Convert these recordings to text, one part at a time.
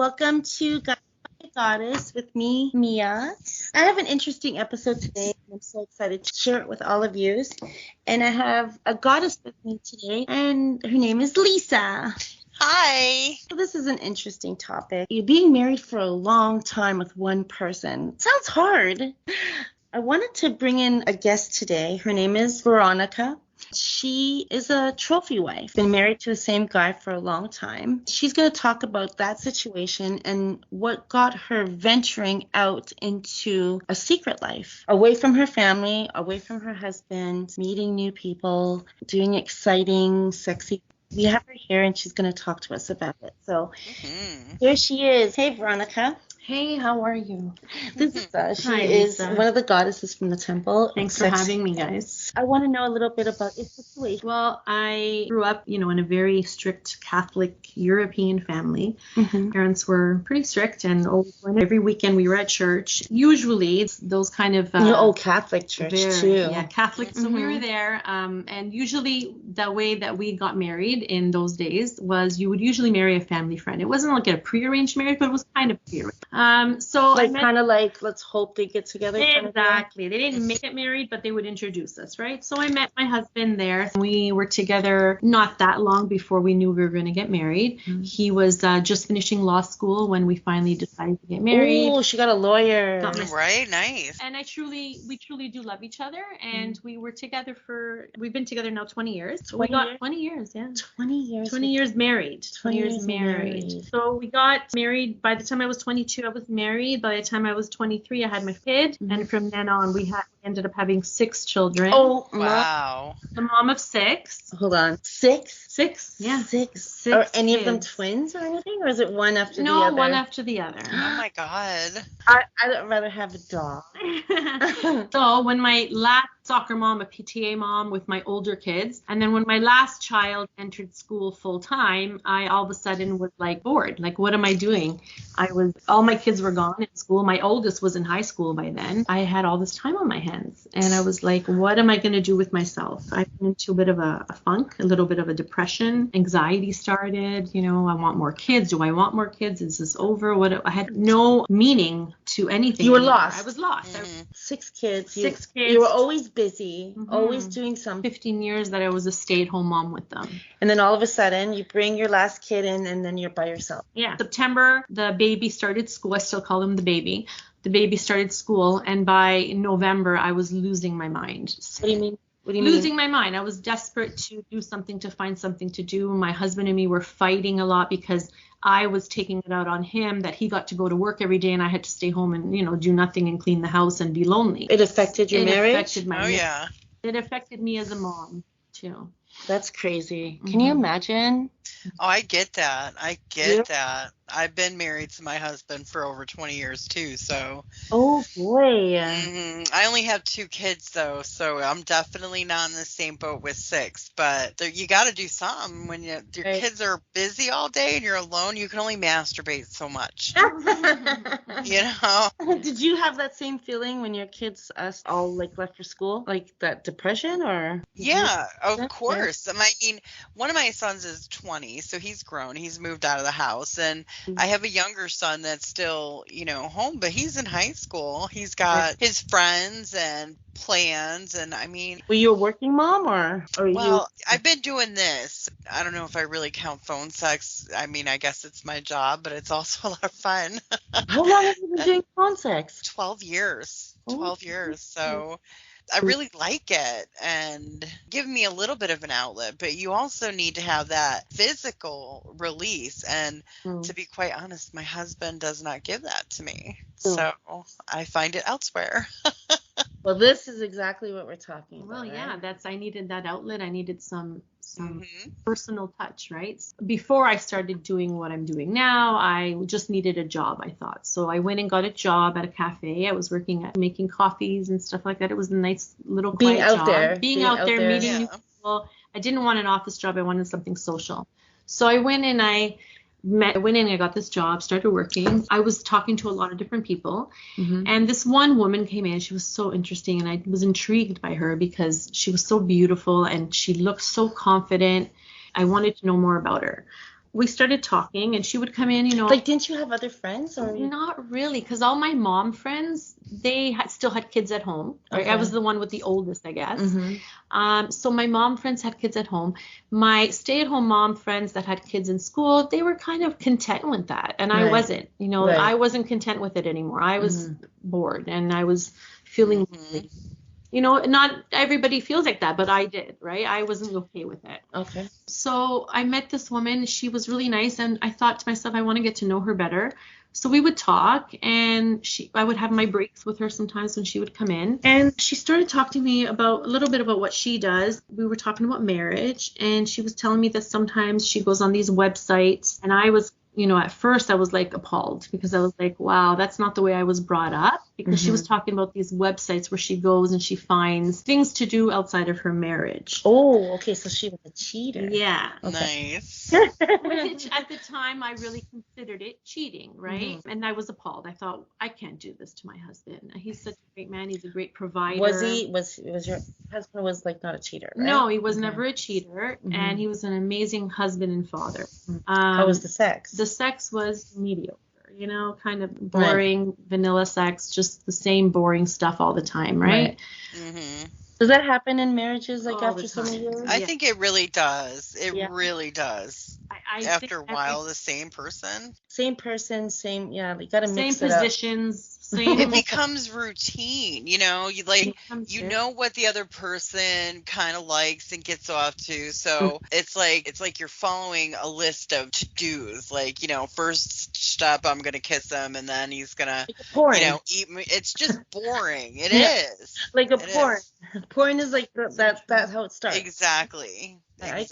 Welcome to God Goddess with me, Mia. I have an interesting episode today, and I'm so excited to share it with all of you. And I have a goddess with me today, and her name is Lisa. Hi. So this is an interesting topic. You're being married for a long time with one person. Sounds hard. I wanted to bring in a guest today. Her name is Veronica. She is a trophy wife, been married to the same guy for a long time. She's going to talk about that situation and what got her venturing out into a secret life, away from her family, away from her husband, meeting new people, doing exciting, sexy. We have her here and she's going to talk to us about it. So Here she is. Hey, Veronica. Hey, how are you? This is She Hi, is Lisa. one of the goddesses from the temple. Thanks for having me, guys. I want to know a little bit about your situation. Well, I grew up, in a very strict Catholic European family. Mm-hmm. Parents were pretty strict, and every weekend we were at church. Usually, it's those kind of Your old Catholic church too. Yeah, Catholic. So we were there, and usually the way that we got married in those days was you would usually marry a family friend. It wasn't like a prearranged marriage, but it was kind of prearranged. So like kind of like let's hope they get together. Exactly. They didn't make it married, but they would introduce us, right? So I met my husband there. We were together not that long before we knew we were going to get married. Mm-hmm. He was just finishing law school when we finally decided to get married. Oh, she got a lawyer. Right, nice. And we truly do love each other. And we've been together now 20 years. 20 years, yeah. 20 years. 20 years married. 20 years married. So we got married. By the time I was 22, I was married. By the time I was 23, I had my kid. Mm-hmm. And from then on, we ended up having 6 children. Oh, wow. The mom of 6. Hold on. 6? 6, yeah. 6. Are any of them twins or anything? Or is it one after the other? No, one after the other. Oh, my God. I'd rather have a dog. So when my last soccer mom, a PTA mom with my older kids, and then when my last child entered school full time, I all of a sudden was like bored. Like, what am I doing? All my kids were gone in school. My oldest was in high school by then. I had all this time on my hands, and I was like, what am I going to do with myself? I went into a bit of a funk, a little bit of a depression. Anxiety started. I want more kids. Do I want more kids? Is this over? I had no meaning to anything. You were lost. I was lost. 6 kids. 6 kids. You were always busy, always doing something. 15 years that I was a stay-at-home mom with them. And then all of a sudden, you bring your last kid in, and then you're by yourself. Yeah. September, the baby started school. I still call him the baby. The baby started school, and by November, I was losing my mind. What do you mean? Losing my mind. I was desperate to do something, to find something to do. My husband and me were fighting a lot because I was taking it out on him that he got to go to work every day and I had to stay home and, do nothing and clean the house and be lonely. It affected your marriage? It affected my marriage. Yeah. It affected me as a mom, too. That's crazy. Can you imagine? Oh, I get that. That. I've been married to my husband for over 20 years, too, so. Oh, boy. I only have 2 kids, though, so I'm definitely not in the same boat with 6. But you got to do something. When your kids are busy all day and you're alone, you can only masturbate so much. Did you have that same feeling when your kids all left for school? Like that depression or? Yeah, of course. I mean, one of my sons is 20, so he's grown. He's moved out of the house. And I have a younger son that's still, home, but he's in high school. He's got his friends and plans. And I mean, were you a working mom or I've been doing this. I don't know if I really count phone sex. I mean, I guess it's my job, but it's also a lot of fun. How long have you been doing phone sex? 12 years. 12 years. So I really like it and give me a little bit of an outlet, but you also need to have that physical release. And to be quite honest, my husband does not give that to me. So I find it elsewhere. Well, this is exactly what we're talking about. Well, yeah, right? I needed that outlet. I needed some personal touch, right? Before I started doing what I'm doing now, I just needed a job, I thought. So I went and got a job at a cafe. I was working at making coffees and stuff like that. It was a nice little quiet job. Being out there, meeting new people. I didn't want an office job. I wanted something social. So I went and I got this job, started working. I was talking to a lot of different people. And this one woman came in. She was so interesting. And I was intrigued by her because she was so beautiful and she looked so confident. I wanted to know more about her. we started talking, and she would come in, Like, didn't you have other friends or? Not really, because all my mom friends, they still had kids at home. Right? Okay. I was the one with the oldest, I guess. Mm-hmm. So my mom friends had kids at home. My stay-at-home mom friends that had kids in school, they were kind of content with that, and I wasn't. Right. I wasn't content with it anymore. I was bored, and I was feeling lonely. Not everybody feels like that, but I did, right? I wasn't okay with it. Okay. So I met this woman. She was really nice, and I thought to myself, I want to get to know her better. So we would talk, and I would have my breaks with her sometimes when she would come in. And she started talking to me about a little bit about what she does. We were talking about marriage, and she was telling me that sometimes she goes on these websites, and I was, at first I was like appalled, because I was like, wow, that's not the way I was brought up, because she was talking about these websites where she goes and she finds things to do outside of her marriage. Oh, okay. So she was a cheater. Yeah. Okay. Nice. Which at the time I really considered it cheating, right? And I was appalled. I thought, I can't do this to my husband. He's such a great man. He's a great provider. Was your husband was like not a cheater, right? No, he was never a cheater, and he was an amazing husband and father. How was the sex? The sex was mediocre, kind of boring, vanilla sex, just the same boring stuff all the time, right? Mm-hmm. Does that happen in marriages, like All after the so many time. years? I think it really does. It Yeah. really does. I After a think while, the same person. Same person, same, yeah, you got to same mix it up. positions, same. It becomes routine, you Becomes know what the other person kind of likes and gets off to. So it's like you're following a list of to-dos. Like, first step, I'm gonna kiss him, and then he's gonna, Porn. eat me. It's just boring. It Yeah. is Like a It porn. is. Porn is like that's how it starts. Exactly. Yeah,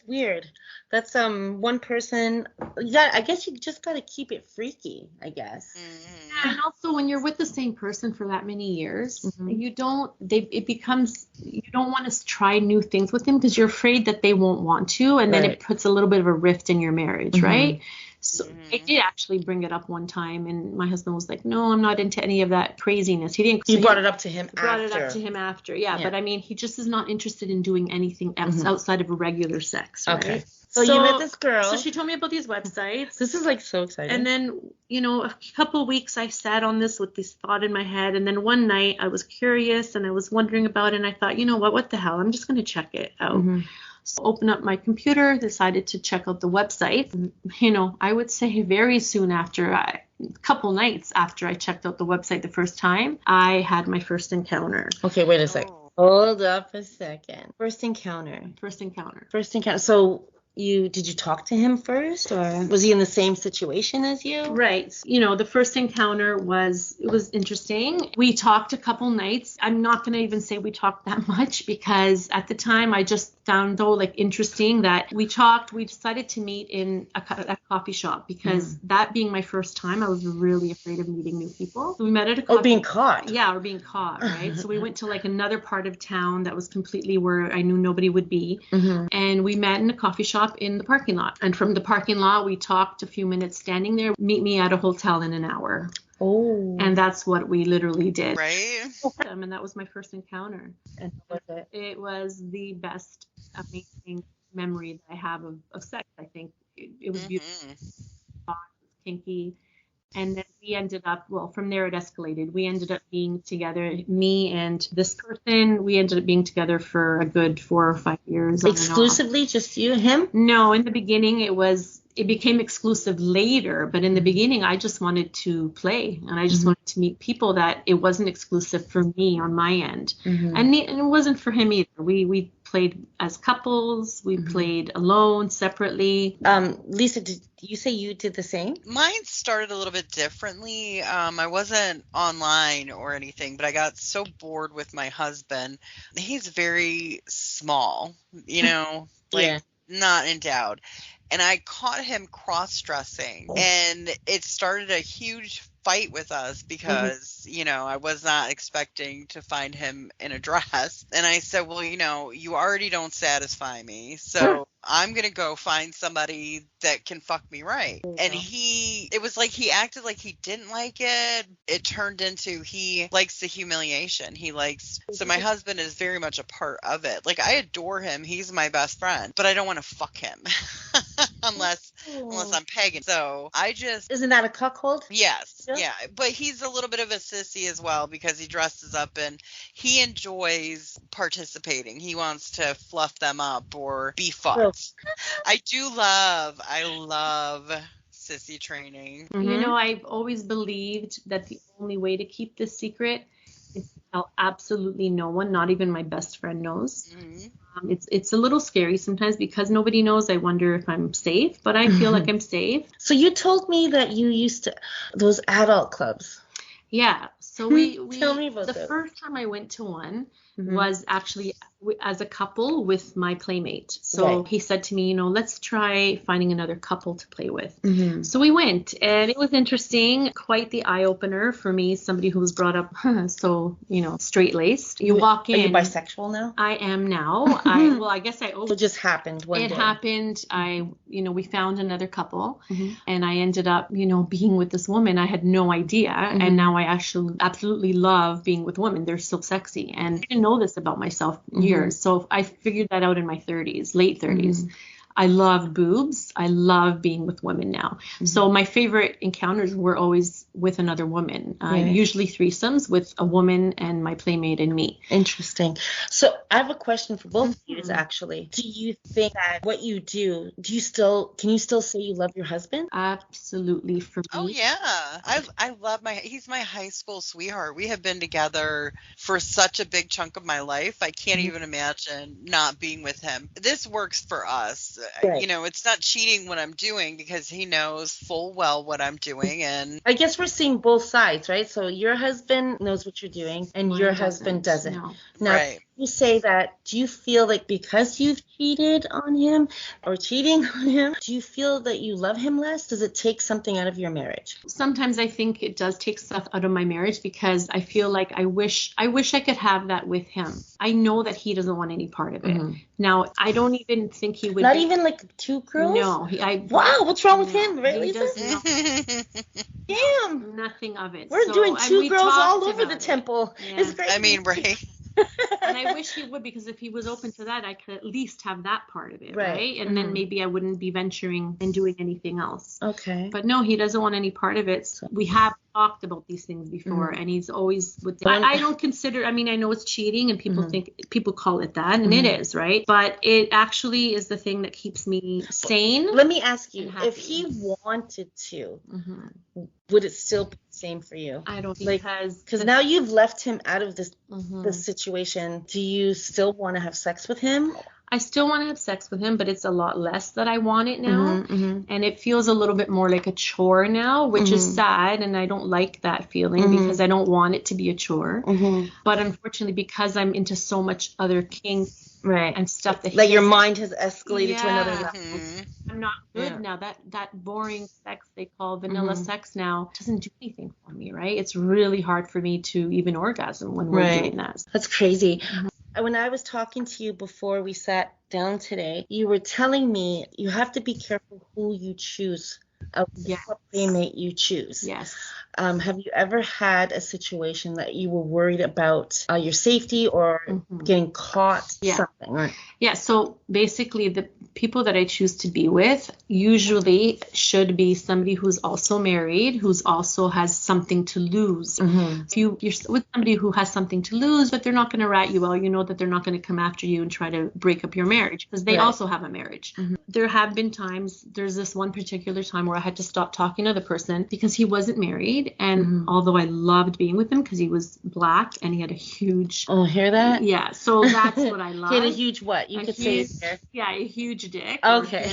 weird. That's one person. Yeah, I guess you just gotta keep it freaky, I guess. Mm-hmm. And also, when you're with the same person for that many years, you don't want to try new things with them, because you're afraid that they won't want to, and then it puts a little bit of a rift in your marriage, right? So I did actually bring it up one time, and my husband was like, "No, I'm not into any of that craziness." He didn't. You brought it up to him after. Yeah, but I mean, he just is not interested in doing anything else outside of regular sex, right? Okay. So you met this girl. So she told me about these websites. This is like so exciting. And then, a couple of weeks I sat on this with this thought in my head. And then one night I was curious and I was wondering about it. And I thought, what the hell? I'm just going to check it out. So open up my computer, decided to check out the website. I would say very soon after, a couple nights after I checked out the website the first time, I had my first encounter. Okay, wait a second. Hold up a second. First encounter. So did you talk to him first, or was he in the same situation as you? Right. The first encounter was interesting. We talked a couple nights. I'm not going to even say we talked that much, because at the time I just found interesting that we talked. We decided to meet in a coffee shop, because that being my first time, I was really afraid of meeting new people. So we met at a coffee. Or being caught. Yeah, or being caught, right? So we went to another part of town that was completely where I knew nobody would be. And we met in a coffee shop in the parking lot. And from the parking lot, we talked a few minutes standing there. Meet me at a hotel in an hour. Oh. And that's what we literally did. Right. And that was my first encounter. And what was it? It was the best, amazing memory that I have of sex. I think it was beautiful, kinky. And then we ended up, from there it escalated. We ended up being together, me and this person, we ended up being together for a good 4 or 5 years. Exclusively, just you and him? No, in the beginning it became exclusive later, but in the beginning I just wanted to play, and I just wanted to meet people that it wasn't exclusive for me on my end. And it wasn't for him either. We played as couples, we played alone, separately. Lisa, did you say you did the same? Mine started a little bit differently. I wasn't online or anything, but I got so bored with my husband. He's very small, not endowed. And I caught him cross-dressing, and it started a huge fight with us because, I was not expecting to find him in a dress. And I said, well, you already don't satisfy me, so I'm going to go find somebody that can fuck me right. And he it was like he acted like he didn't like it. It turned into he likes the humiliation. So my husband is very much a part of it. Like, I adore him. He's my best friend, but I don't want to fuck him unless I'm pegging. So I just... Isn't that a cuckold? Yes. Yeah. But he's a little bit of a sissy as well because he dresses up and he enjoys participating. He wants to fluff them up or be fucked. I love sissy training. You know, I've always believed that the only way to keep this secret is to tell absolutely no one, not even my best friend knows. It's a little scary sometimes because nobody knows. I wonder if I'm safe, but I feel like I'm safe. So you told me that you used to those adult clubs. Yeah. So we Tell me about the those. first time I went to one was actually as a couple with my playmate. So he said to me, you know, let's try finding another couple to play with. So we went, and it was interesting, quite the eye opener for me, somebody who was brought up so, you know, straight laced. You walk in. Are you bisexual now? I am now. I guess I It just happened one day. It happened. We found another couple, and I ended up, you know, being with this woman. I had no idea, and now I actually absolutely love being with women. They're so sexy, and I didn't know this about myself years. So I figured that out in my 30s, late 30s. I love boobs. I love being with women now. So my favorite encounters were always with another woman, usually threesomes with a woman and my playmate and me. Interesting. So I have a question for both of you actually. Do you think that what you do, can you still say you love your husband? Absolutely, for me. Oh yeah. I love he's my high school sweetheart. We have been together for such a big chunk of my life. I can't even imagine not being with him. This works for us. Right. You know, it's not cheating what I'm doing because he knows full well what I'm doing. And I guess we're seeing both sides, right? So your husband knows what you're doing and your husband doesn't. No. Now, right. You say that, do you feel like because you've cheated on him or cheating on him, do you feel that you love him less? Does it take something out of your marriage? Sometimes I think it does take stuff out of my marriage because I feel like I wish I could have that with him. I know that he doesn't want any part of it. Now, I don't even think he would. Not even like two girls? No. Wow, what's wrong with him? He Really? does not. Damn. Nothing of it. We're doing two girls all over the it. temple. Yeah. It's great. I mean, right. And I wish he would, because if he was open to that, I could at least have that part of it, Right. right? And then maybe I wouldn't be venturing and doing anything else. Okay. But no, he doesn't want any part of it. So we have talked about these things before, and he's always with. I don't consider. I mean, I know it's cheating, and people call it that, and it is, right? But it actually is the thing that keeps me sane. Let me ask you, if he wanted to, would it still be the same for you? I don't, because now you've left him out of this situation. Do you still want to have sex with him? I still want to have sex with him, but it's a lot less that I want it now. And it feels a little bit more like a chore now, which is sad. And I don't like that feeling because I don't want it to be a chore. But unfortunately, because I'm into so much other kink and stuff that your mind has escalated to another level. I'm not good now. That boring sex they call vanilla sex now doesn't do anything for me, right? It's really hard for me to even orgasm when we're doing that. That's crazy. When I was talking to you before we sat down today, you were telling me you have to be careful who you choose, what playmate you choose. Yes. Have you ever had a situation that you were worried about your safety or getting caught? Something, right? Yeah. So basically, the people that I choose to be with usually should be somebody who's also married, who's also has something to lose. If you're with somebody who has something to lose, but they're not going to rat you out, you know that they're not going to come after you and try to break up your marriage because they also have a marriage. There have been times, there's this one particular time where I had to stop talking to the person because he wasn't married. And although I loved being with him because he was black and he had a huge... Oh, hear that? Yeah. So that's what I love. He had a huge what? You could say it there. Yeah, a huge dick. Okay.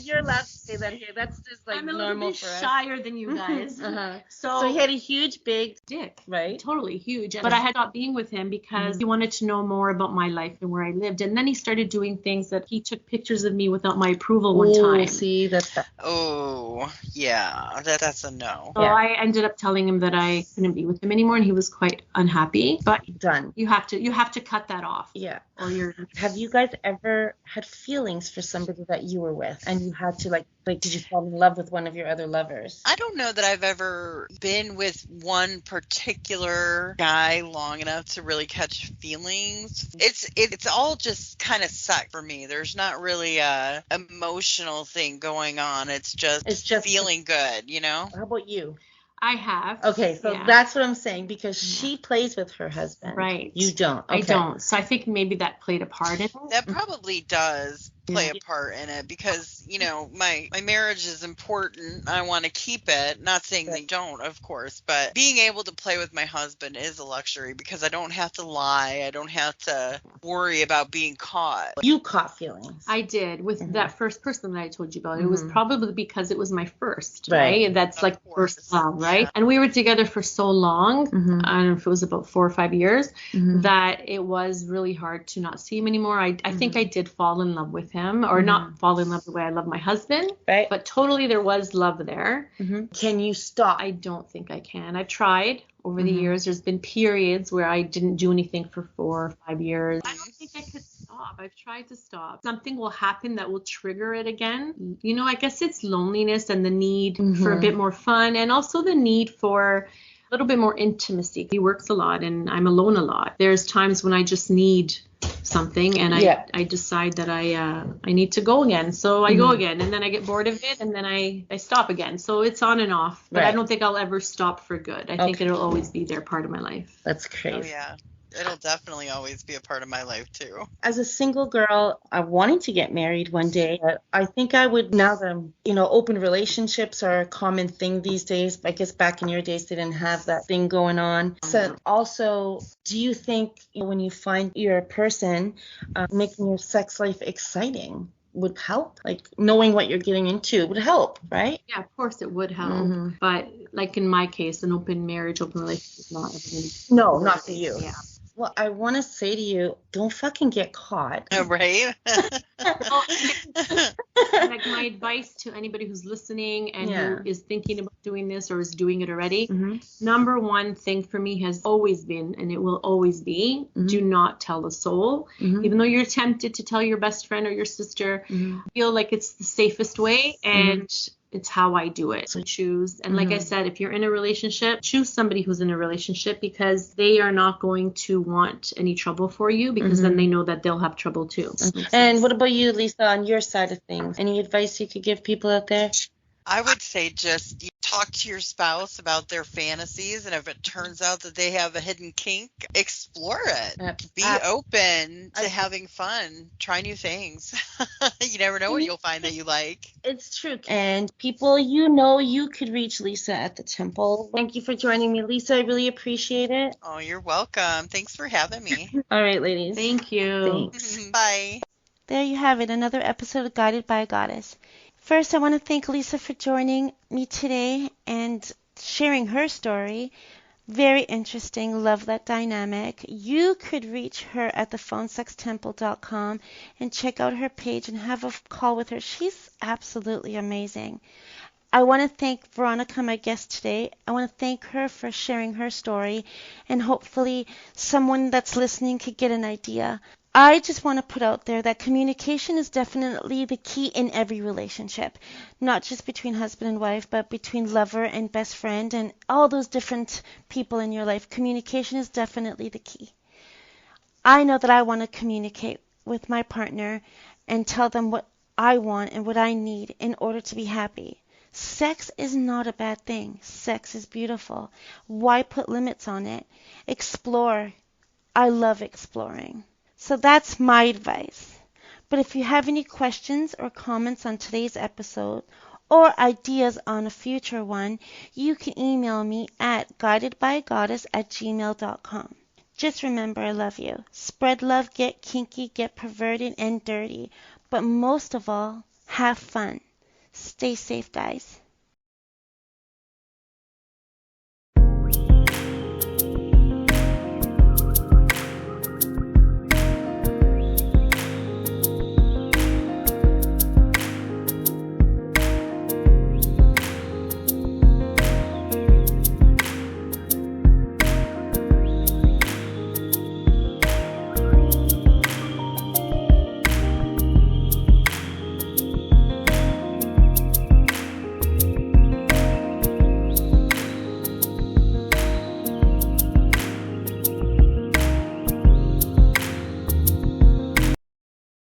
You're allowed to say that here. That's just like I'm a normal little bit for us. shyer than you guys. So he had a huge, big dick. Right. Totally huge. But I had stopped being with him because he wanted to know more about my life and where I lived. And then he started doing things that he took pictures of me without my approval one time. See, that's that. Oh, yeah. That's a no. So I ended up telling him that I couldn't be with him anymore, and he was quite unhappy. But done. You have to cut that off. Yeah. Or you're... Have you guys ever had feelings for somebody that you were with and you had to like Like, did you fall in love with one of your other lovers? I don't know that I've ever been with one particular guy long enough to really catch feelings. It's all just kind of sucked for me. There's not really a emotional thing going on. It's just feeling good, you know? How about you? I have. Okay, so that's what I'm saying, because she plays with her husband. Right. You don't. Okay. I don't. So I think maybe that played a part in it. That probably does play a part in it, because, you know, my marriage is important. I want to keep it. Not saying they don't, of course, but being able to play with my husband is a luxury, because I don't have to lie. I don't have to worry about being caught. You caught feelings. I did with that first person that I told you about. It was probably because it was my first, right? That's like first love, right? Yeah. And we were together for so long. I don't know if it was about 4 or 5 years, that it was really hard to not see him anymore. I think I did fall in love with him, or not fall in love the way I love my husband, right? But totally there was love there. Can you stop? I don't think I can. I've tried over the years. There's been periods where I didn't do anything for 4 or 5 years. I don't think I could stop. I've tried to stop. Something will happen that will trigger it again. You know, I guess it's loneliness and the need for a bit more fun, and also the need for a little bit more intimacy. He works a lot and I'm alone a lot. There's times when I just need something, and I decide that I need to go again. So I go again, and then I get bored of it, and then I stop again. So it's on and off. But I don't think I'll ever stop for good. I think it'll always be there, part of my life. That's crazy. Oh, yeah. It'll definitely always be a part of my life, too. As a single girl, I'm wanting to get married one day. I think I would, now that, you know, open relationships are a common thing these days. I guess back in your days, they didn't have that thing going on. So also, do you think when you find your person, making your sex life exciting would help? Like, knowing what you're getting into would help, right? Yeah, of course it would help. But like in my case, an open marriage, open relationship is not everything. No, not for you. Yeah. Well, I want to say to you, don't fucking get caught. Right? Like, my advice to anybody who's listening and who is thinking about doing this or is doing it already, number one thing for me has always been, and it will always be, do not tell a soul. Even though you're tempted to tell your best friend or your sister, feel like it's the safest way, and it's how I do it. So choose. And like I said, if you're in a relationship, choose somebody who's in a relationship, because they are not going to want any trouble for you, because then they know that they'll have trouble too. And what about you, Lisa, on your side of things? Any advice you could give people out there? I would say just talk to your spouse about their fantasies, and if it turns out that they have a hidden kink, explore it. Be open to having fun. Try new things. You never know what you'll find that you like. It's true. And people, you know, you could reach Lisa at the Temple. Thank you for joining me, Lisa. I really appreciate it. Oh, you're welcome. Thanks for having me. All right, ladies. Thank you. Thanks. Bye. There you have it, another episode of Guided by a Goddess. First, I want to thank Lisa for joining me today and sharing her story. Very interesting. Love that dynamic. You could reach her at thephonesextemple.com and check out her page and have a call with her. She's absolutely amazing. I want to thank Veronica, my guest today. I want to thank her for sharing her story, and hopefully someone that's listening could get an idea. I just want to put out there that communication is definitely the key in every relationship, not just between husband and wife, but between lover and best friend and all those different people in your life. Communication is definitely the key. I know that I want to communicate with my partner and tell them what I want and what I need in order to be happy. Sex is not a bad thing. Sex is beautiful. Why put limits on it? Explore. I love exploring. So that's my advice. But if you have any questions or comments on today's episode, or ideas on a future one, you can email me at guidedbyagoddess@gmail.com. Just remember, I love you. Spread love, get kinky, get perverted and dirty. But most of all, have fun. Stay safe, guys.